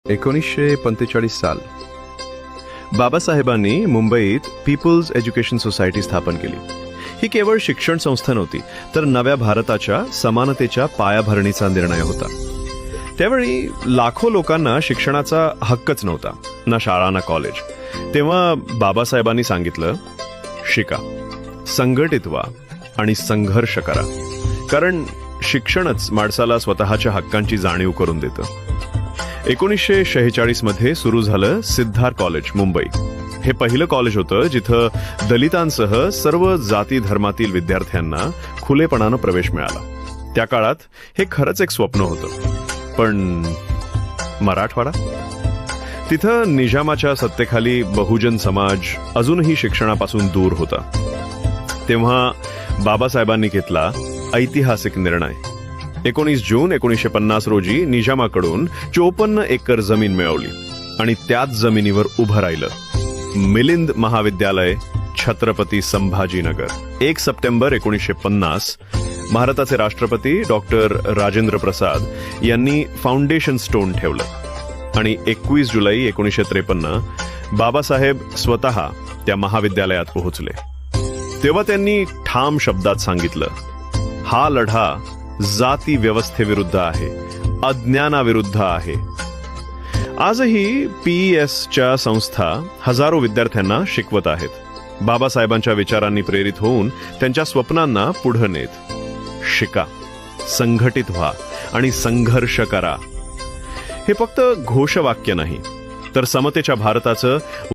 1945 साल बाबासाहेबांनी मुंबईत पीपल्स एज्युकेशन सोसायटी स्थापन केली. ही केवळ शिक्षण संस्था नव्हती, तर नव्या भारताच्या समानतेच्या पायाभरणीचा निर्णय होता. त्यावेळी लाखो लोकांना शिक्षणाचा हक्कच नव्हता, ना शाळा ना कॉलेज. तेव्हा बाबासाहेबांनी सांगितलं, शिका, संघटित व्हा आणि संघर्ष करा, कारण शिक्षणच माणसाला स्वतःच्या हक्कांची जाणीव करून देतं. 1946 मध्ये सुरू झालं सिद्धार कॉलेज मुंबई. हे पहिलं कॉलेज होतं जिथं दलितांसह सर्व जाती धर्मातील विद्यार्थ्यांना खुलेपणानं प्रवेश मिळाला. त्या काळात हे खरंच एक स्वप्न होतं. पण मराठवाडा, तिथं निजामाच्या सत्तेखाली बहुजन समाज अजूनही शिक्षणापासून दूर होता. तेव्हा बाबासाहेबांनी घेतला ऐतिहासिक निर्णय. 19 जून 1950 रोजी निजामाकडून 54 एकर जमीन मिळवली आणि त्याच जमिनीवर उभं राहिलं मिलिंद महाविद्यालय, छत्रपती संभाजीनगर. 1 सप्टेंबर 1950 भारताचे राष्ट्रपती डॉक्टर राजेंद्र प्रसाद यांनी फाउंडेशन स्टोन ठेवलं आणि 21 जुलै 1953 बाबासाहेब स्वतः त्या महाविद्यालयात पोहोचले. तेव्हा त्यांनी ठाम शब्दात सांगितलं, हा लढा जाती व्यवस्थेविरुद्ध आहे, अज्ञानाविरुद्ध आहे. आजही पीईएसच्या संस्था हजारो विद्यार्थ्यांना शिकवत आहेत, बाबासाहेबांच्या विचारांनी प्रेरित होऊन त्यांच्या स्वप्नांना पुढे नेत. शिका, संघटित व्हा आणि संघर्ष करा. हे फक्त घोषवाक्य नाही, तर समतेच्या भारताचं